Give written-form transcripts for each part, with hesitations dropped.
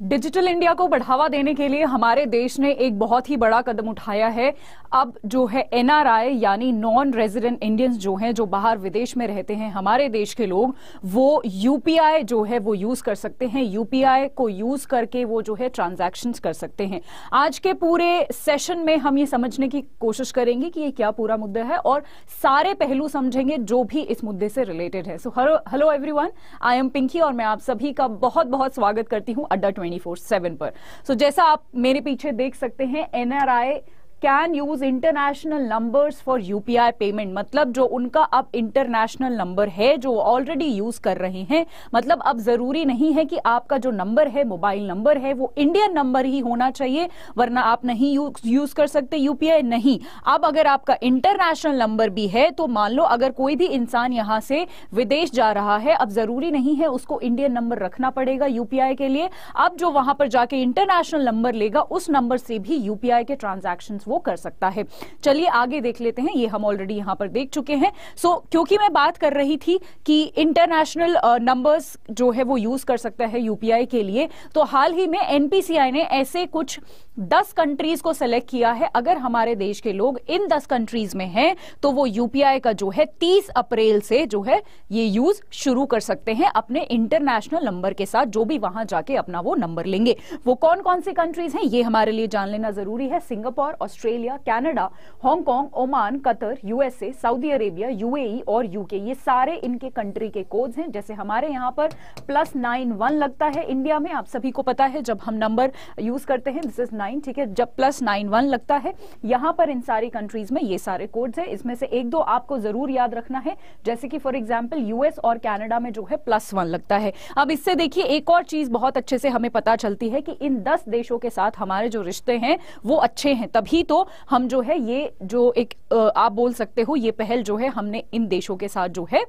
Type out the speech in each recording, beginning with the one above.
Digital India को बढ़ावा देने के लिए हमारे देश ने एक बहुत ही बड़ा कदम उठाया है। अब जो है एनआरआई यानी नॉन रेजिडेंट इंडियंस जो हैं, जो बाहर विदेश में रहते हैं हमारे देश के लोग, वो यूपीआई जो है वो यूज कर सकते हैं। यूपीआई को यूज करके वो जो है ट्रांजैक्शंस कर सकते हैं। आज के पूरे सेशन में हम ये समझने की कोशिश करेंगे कि ये क्या पूरा मुद्दा है और सारे पहलू समझेंगे जो भी इस मुद्दे से रिलेटेड है। So hello everyone, I am Pinky और मैं आप सभी का बहुत बहुत स्वागत करती हूं अड्डा 24/7 पर। सो जैसा आप मेरे पीछे देख सकते हैं, NRI can use international numbers for UPI payment. मतलब जो उनका अब इंटरनेशनल नंबर है जो ऑलरेडी यूज कर रहे हैं, मतलब अब जरूरी नहीं है कि आपका जो नंबर है, मोबाइल नंबर है, वो इंडियन नंबर ही होना चाहिए वरना आप नहीं यूज कर सकते यूपीआई। नहीं, अब अगर आपका इंटरनेशनल नंबर भी है तो मान लो अगर कोई भी इंसान यहां से विदेश जा रहा है, अब जरूरी नहीं है उसको इंडियन नंबर रखना पड़ेगा यूपीआई के लिए। अब जो वहां पर जाके इंटरनेशनल नंबर लेगा उस नंबर से भी यूपीआई के ट्रांजैक्शंस वो कर सकता है। चलिए आगे देख लेते हैं, ये हम ऑलरेडी यहां पर देख चुके हैं। सो क्योंकि मैं बात कर रही थी कि इंटरनेशनल नंबर्स जो है वो यूज कर सकता है यूपीआई के लिए, तो हाल ही में एनपीसीआई ने ऐसे कुछ 10 कंट्रीज को सेलेक्ट किया है। अगर हमारे देश के लोग इन 10 कंट्रीज में हैं तो वो यूपीआई का जो है 30 अप्रैल से जो है ये यूज शुरू कर सकते हैं अपने इंटरनेशनल नंबर के साथ, जो भी वहां जाके अपना वो नंबर लेंगे। वो कौन कौन सी कंट्रीज हैं ये हमारे लिए जान लेना जरूरी है। Singapore, Australia, Canada, Hong Kong, Oman, Qatar, USA, Saudi Arabia, UAE और यूके, ये सारे इनके कंट्री के कोड्स हैं। जैसे हमारे यहाँ पर +91 लगता है इंडिया में, आप सभी को पता है जब हम नंबर यूज करते हैं दिस इज 9, ठीक है, जब +91 लगता है यहां पर इन सारी कंट्रीज में ये सारे कोड्स हैं। इसमें से एक दो आपको जरूर याद रखना है, जैसे कि फॉर एग्जांपल यूएस और कनाडा में जो है +1 लगता है। अब इससे देखिए एक और चीज बहुत अच्छे से हमें पता चलती है कि इन 10 देशों के साथ हमारे जो रिश्ते हैं वो अच्छे हैं, तभी तो हम जो है ये जो एक आप बोल सकते हो ये पहल जो है हमने इन देशों के साथ जो है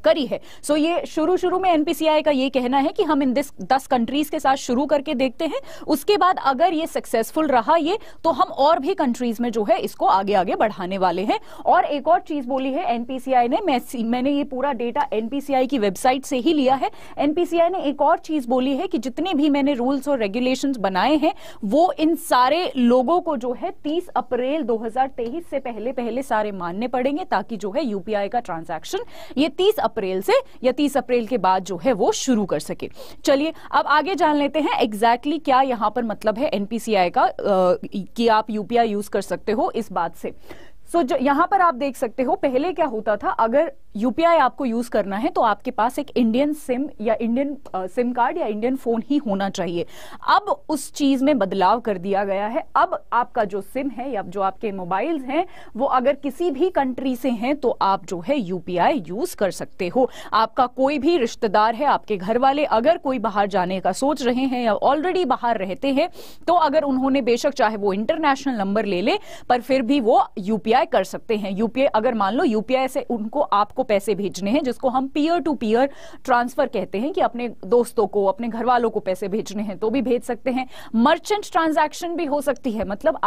करी है। सो ये शुरू में एनपीसीआई का ये कहना है कि हम इन 10 कंट्रीज के साथ शुरू करके देखते हैं, उसके बाद अगर ये सक्सेसफुल रहा ये तो हम और भी कंट्रीज में जो है इसको आगे आगे बढ़ाने वाले हैं। और एक और चीज बोली है एनपीसीआई ने, मैंने ये पूरा डेटा एनपीसीआई की वेबसाइट से ही लिया है। एनपीसीआई ने एक और चीज बोली है कि जितने भी मैंने रूल्स और रेगुलेशंस बनाए हैं वो इन सारे लोगों को जो है 30 अप्रैल 2023 से पहले सारे मानने पड़ेंगे, ताकि जो है यूपीआई का ट्रांजैक्शन ये 30 अप्रैल से या 30 अप्रैल के बाद जो है वो शुरू कर सके। चलिए अब आगे जान लेते हैं एग्जैक्टली क्या यहां पर मतलब है एनपीसीआई का कि आप यूपीआई यूज कर सकते हो इस बात से। सो यहां पर आप देख सकते हो पहले क्या होता था, अगर यूपीआई आपको यूज करना है तो आपके पास एक इंडियन सिम या इंडियन सिम कार्ड या इंडियन फोन ही होना चाहिए। अब उस चीज में बदलाव कर दिया गया है। अब आपका जो सिम है या जो आपके मोबाइल्स हैं वो अगर किसी भी कंट्री से हैं तो आप जो है यूपीआई यूज कर सकते हो। आपका कोई भी रिश्तेदार है, आपके घर वाले अगर कोई बाहर जाने का सोच रहे हैं या ऑलरेडी बाहर रहते हैं, तो अगर उन्होंने बेशक चाहे वो इंटरनेशनल नंबर ले ले पर फिर भी वो यूपीआई कर सकते हैं। यूपीआई अगर मान लो यूपीआई से उनको आपको पैसे भेजने हैं, जिसको हम पीयर टू पीयर ट्रांसफर कहते हैं, कि अपने दोस्तों को अपने घर वालों को पैसे भेजने हैं तो भी भेज सकते हैं। मर्चेंट ट्रांजैक्शन भी हो सकती है, मतलब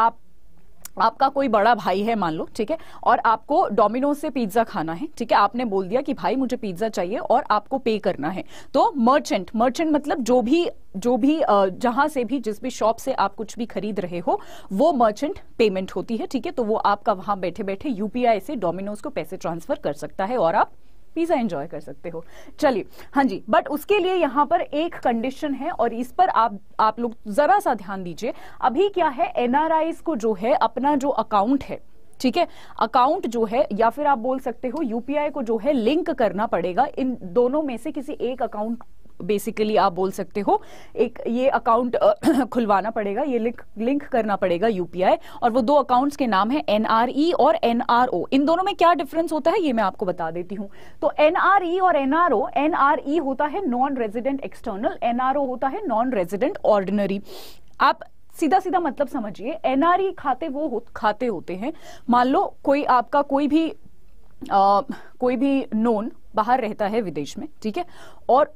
आपका कोई बड़ा भाई है मान लो, ठीक है, और आपको डोमिनोज से पिज्जा खाना है, ठीक है, आपने बोल दिया कि भाई मुझे पिज्जा चाहिए और आपको पे करना है, तो मर्चेंट मतलब जो भी जहां से भी जिस भी शॉप से आप कुछ भी खरीद रहे हो वो मर्चेंट पेमेंट होती है, ठीक है। तो वो आपका वहां बैठे बैठे यूपीआई से डोमिनोज को पैसे ट्रांसफर कर सकता है और आप पिज्जा एंजॉय कर सकते हो। चलिए, हाँ जी, बट उसके लिए यहां पर एक कंडीशन है और इस पर आप लोग जरा सा ध्यान दीजिए। अभी क्या है, एनआरआईज को जो है अपना जो अकाउंट है, ठीक है, अकाउंट जो है या फिर आप बोल सकते हो यूपीआई को जो है लिंक करना पड़ेगा। इन दोनों में से किसी एक अकाउंट, बेसिकली आप बोल सकते हो एक ये अकाउंट खुलवाना पड़ेगा, ये लिंक करना पड़ेगा यूपीआई। और वो दो अकाउंट्स के नाम है एनआरई और एनआरओ। इन दोनों में क्या डिफरेंस होता है ये मैं आपको बता देती हूं। तो एनआरई और एनआरओ, एनआरई होता है नॉन रेजिडेंट एक्सटर्नल, एनआरओ होता है नॉन रेजिडेंट ऑर्डिनरी। आप सीधा सीधा मतलब समझिए, एनआरई खाते वो खाते होते हैं, मान लो कोई आपका कोई भी नोन बाहर रहता है विदेश में, ठीक है, और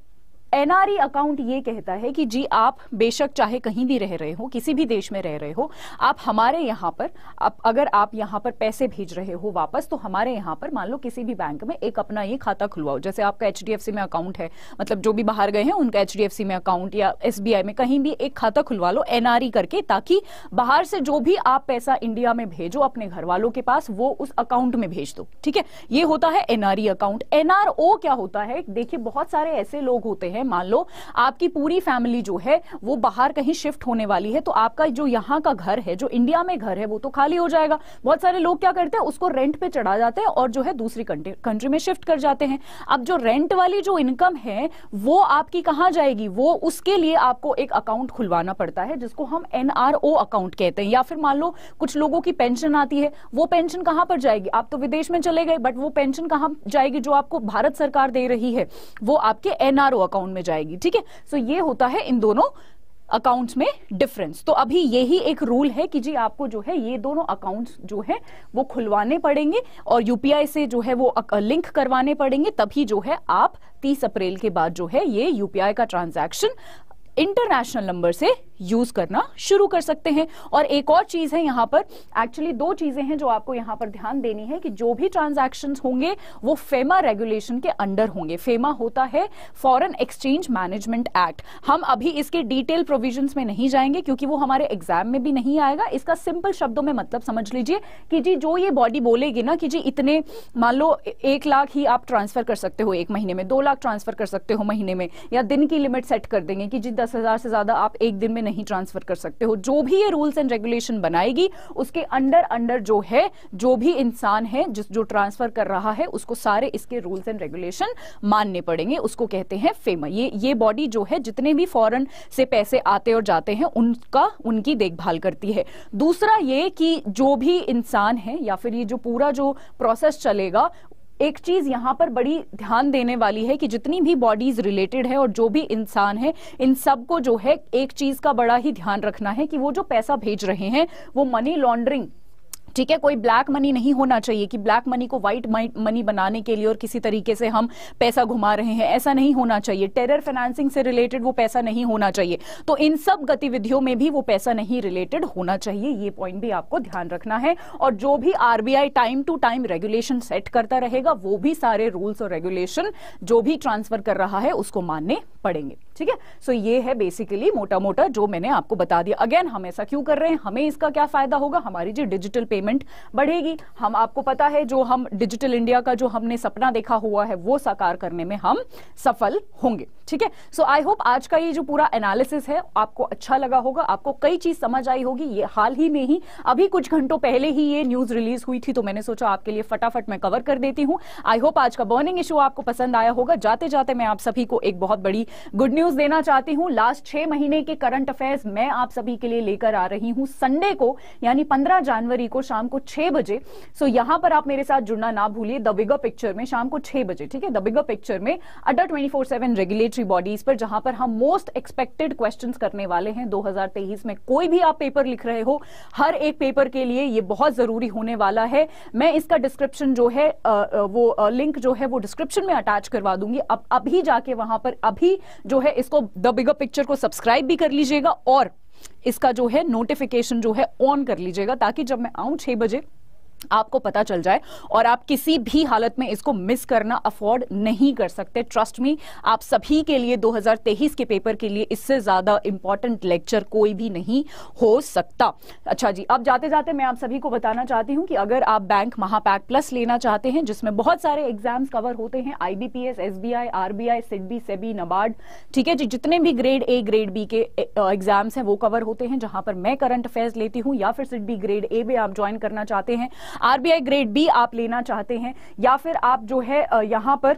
एनआरई अकाउंट ये कहता है कि जी आप बेशक चाहे कहीं भी रह रहे हो, किसी भी देश में रह रहे हो, आप हमारे यहाँ पर अगर आप यहाँ पर पैसे भेज रहे हो वापस, तो हमारे यहाँ पर मान लो किसी भी बैंक में एक अपना ये खाता खुलवाओ। जैसे आपका एचडीएफसी में अकाउंट है, मतलब जो भी बाहर गए हैं उनका एचडीएफसी में अकाउंट या एसबीआई में कहीं भी एक खाता खुलवा लो एनआरई करके, ताकि बाहर से जो भी आप पैसा इंडिया में भेजो अपने घर वालों के पास, वो उस अकाउंट में भेज दो। ठीक है, ये होता है एनआरई अकाउंट। एनआरओ क्या होता है? देखिए बहुत सारे ऐसे लोग होते हैं, मान लो आपकी पूरी फैमिली जो है वो बाहर कहीं शिफ्ट होने वाली है, तो आपका जो यहाँ का घर है, जो इंडिया में घर है, वो तो खाली हो जाएगा। बहुत सारे लोग क्या करते हैं, उसको रेंट पे चढ़ा जाते हैं और जो है दूसरी कंट्री में शिफ्ट कर जाते हैं। अब जो रेंट वाली जो इनकम है वो आपकी कहां जाएगी? वो उसके लिए आपको एक अकाउंट खुलवाना पड़ता है जिसको हम एनआरओ अकाउंट कहते हैं। या फिर मान लो कुछ लोगों की पेंशन आती है, वो पेंशन कहां पर जाएगी? आप तो विदेश में चले गए, बट वो पेंशन कहां जाएगी? जो आपको भारत सरकार दे रही है वो आपके एनआरओ अकाउंट में जाएगी। ठीक है, सो ये होता है इन दोनों अकाउंट्स में डिफरेंस। तो अभी यही एक रूल है कि जी आपको जो है ये दोनों अकाउंट्स जो है वो खुलवाने पड़ेंगे और यूपीआई से जो है वो लिंक करवाने पड़ेंगे, तभी जो है आप 30 अप्रैल के बाद जो है ये यूपीआई का ट्रांजैक्शन इंटरनेशनल नंबर से यूज करना शुरू कर सकते हैं। और एक और चीज है यहाँ पर, एक्चुअली दो चीजें हैं जो आपको यहाँ पर ध्यान देनी है कि जो भी ट्रांजैक्शंस होंगे वो फेमा रेगुलेशन के अंडर होंगे। फेमा होता है फॉरेन एक्सचेंज मैनेजमेंट एक्ट। हम अभी इसके डिटेल प्रोविजंस में नहीं जाएंगे क्योंकि वो हमारे एग्जाम में भी नहीं आएगा। इसका सिंपल शब्दों में मतलब समझ लीजिए कि जी जो ये बॉडी बोलेगी ना कि जी इतने, मान लो 1 लाख ही आप ट्रांसफर कर सकते हो एक महीने में, 2 लाख ट्रांसफर कर सकते हो महीने में, या दिन की लिमिट सेट कर देंगे कि जी 10,000 से ज्यादा आप एक दिन में नहीं ट्रांसफर कर सकते हो। जो भी ये रूल्स एंड रेगुलेशन बनाएगी उसके अंडर जो है, जो भी इंसान है जो ट्रांसफर कर रहा है, उसको सारे इसके रूल्स एंड रेगुलेशन मानने पड़ेंगे। उसको कहते हैं फेमा। ये बॉडी जो है जितने भी फॉरेन से पैसे आते और जाते हैं उनकी देखभाल करती है। दूसरा ये कि जो भी इंसान है या फिर ये जो पूरा जो प्रोसेस चलेगा, एक चीज यहां पर बड़ी ध्यान देने वाली है कि जितनी भी बॉडीज रिलेटेड है और जो भी इंसान है, इन सबको जो है एक चीज का बड़ा ही ध्यान रखना है कि वो जो पैसा भेज रहे हैं वो मनी लॉन्ड्रिंग, ठीक है, कोई ब्लैक मनी नहीं होना चाहिए कि ब्लैक मनी को व्हाइट मनी बनाने के लिए और किसी तरीके से हम पैसा घुमा रहे हैं, ऐसा नहीं होना चाहिए। टेरर फाइनेंसिंग से रिलेटेड वो पैसा नहीं होना चाहिए। तो इन सब गतिविधियों में भी वो पैसा नहीं रिलेटेड होना चाहिए, ये पॉइंट भी आपको ध्यान रखना है। और जो भी RBI time to time regulation set करता रहेगा, वो भी सारे रूल्स और रेगुलेशन जो भी ट्रांसफर कर रहा है उसको मानने पड़ेंगे। ठीक है, सो ये है बेसिकली मोटा मोटा जो मैंने आपको बता दिया। अगेन हम ऐसा क्यों कर रहे हैं, हमें इसका क्या फायदा होगा? हमारी जो डिजिटल पेमेंट बढ़ेगी। हम, आपको पता है, जो हम डिजिटल इंडिया का जो हमने सपना देखा हुआ है वो साकार करने में हम सफल होंगे। ठीक है, सो आई होप आज का ये जो पूरा एनालिसिस है आपको अच्छा लगा होगा, आपको कई चीज समझ आई होगी। ये हाल ही में ही अभी कुछ घंटों पहले ही ये न्यूज रिलीज हुई थी, तो मैंने सोचा आपके लिए फटाफट मैं कवर कर देती हूं। आई होप आज का बर्निंग इशू आपको पसंद आया होगा। जाते जाते मैं आप सभी को एक बहुत बड़ी गुड न्यूज देना चाहती हूं। लास्ट 6 महीने के करंट अफेयर्स मैं आप सभी के लिए लेकर आ रही हूं संडे को, यानी 15 जनवरी को शाम को 6 बजे। सो यहां पर आप मेरे साथ जुड़ना ना भूलिए द बिगर पिक्चर में शाम को 6 बजे। ठीक है, द बिगर पिक्चर में अड्डा 24/7 रेगुलेटरी बॉडीज पर, जहां पर हम मोस्ट एक्सपेक्टेड क्वेश्चंस करने वाले हैं 2023 में। कोई भी आप पेपर लिख रहे हो, हर एक पेपर के लिए ये बहुत जरूरी होने वाला है। मैं इसका डिस्क्रिप्शन जो है वो लिंक जो है वो डिस्क्रिप्शन में अटैच करवा दूंगी। अब अभी जाके वहां पर अभी जो है इसको द बिगर पिक्चर को सब्सक्राइब भी कर लीजिएगा और इसका जो है नोटिफिकेशन जो है ऑन कर लीजिएगा, ताकि जब मैं आऊं 6 बजे आपको पता चल जाए और आप किसी भी हालत में इसको मिस करना अफोर्ड नहीं कर सकते। ट्रस्ट मी, आप सभी के लिए 2023 के पेपर के लिए इससे ज्यादा इंपॉर्टेंट लेक्चर कोई भी नहीं हो सकता। अच्छा जी, अब जाते जाते मैं आप सभी को बताना चाहती हूं कि अगर आप बैंक महापैक प्लस लेना चाहते हैं, जिसमें बहुत सारे एग्जाम्स कवर होते हैं, IBPS, SBI, RBI, SIDBI, SEBI, NABARD, ठीक है जी, जितने भी ग्रेड ए ग्रेड बी के एग्जाम्स हैं वो कवर होते हैं, जहां पर मैं करंट अफेयर्स लेती हूं। या फिर सिडबी ग्रेड ए में आप ज्वाइन करना चाहते हैं, आरबीआई ग्रेड बी आप लेना चाहते हैं, या फिर आप जो है यहां पर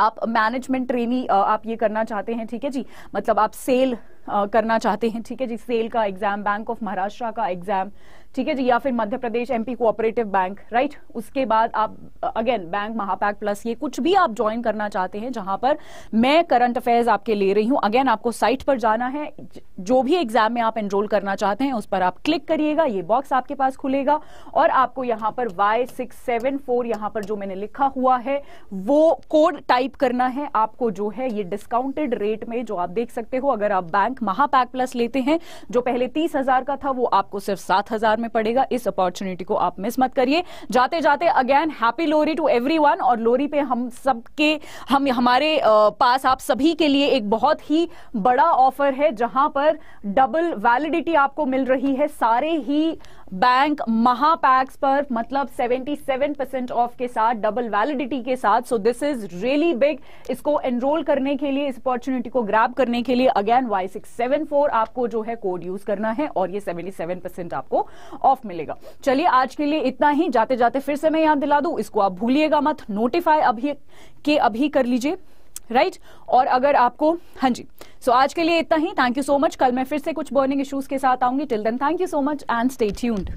आप मैनेजमेंट ट्रेनी आप ये करना चाहते हैं, ठीक है जी, मतलब आप सेल करना चाहते हैं, ठीक है जी, सेल का एग्जाम, बैंक ऑफ महाराष्ट्र का एग्जाम, ठीक है जी, या फिर Madhya Pradesh MP cooperative bank, right. उसके बाद आप अगेन बैंक महापैक प्लस, ये कुछ भी आप ज्वाइन करना चाहते हैं जहां पर मैं करंट अफेयर्स आपके ले रही हूं, अगेन आपको साइट पर जाना है, जो भी एग्जाम में आप एनरोल करना चाहते हैं उस पर आप क्लिक करिएगा, ये बॉक्स आपके पास खुलेगा और आपको यहां पर Y674 यहां पर जो मैंने लिखा हुआ है वो कोड टाइप करना है। आपको जो है ये डिस्काउंटेड रेट में, जो आप देख सकते हो, अगर आप बैंक महापैक प्लस लेते हैं जो पहले 30,000 का था वो आपको सिर्फ 7,000 में पड़ेगा। इस अपॉर्चुनिटी को आप मिस मत करिए। जाते जाते again happy Lohri to everyone, और लोरी पे हमारे पास आप सभी के लिए एक बहुत ही बड़ा ऑफर है जहां पर डबल वैलिडिटी आपको मिल रही है सारे ही बैंक महापैक्स पर, मतलब 77% ऑफ के साथ, डबल वैलिडिटी के साथ। So this is really big. इसको एनरोल करने के लिए, इस अपॉर्चुनिटी को ग्रैब करने के लिए अगेन Y674 आपको जो है कोड यूज करना है और ये 77% आपको ऑफ मिलेगा। चलिए आज के लिए इतना ही। जाते जाते फिर से मैं याद दिला दूं, इसको आप भूलिएगा मत, नोटिफाई अभी के अभी कर लीजिए, राइट। और अगर आपको, हाँ जी, सो आज के लिए इतना ही। Thank you so much. कल मैं फिर से कुछ बर्निंग इश्यूज के साथ आऊंगी। Till then thank you so much and stay tuned.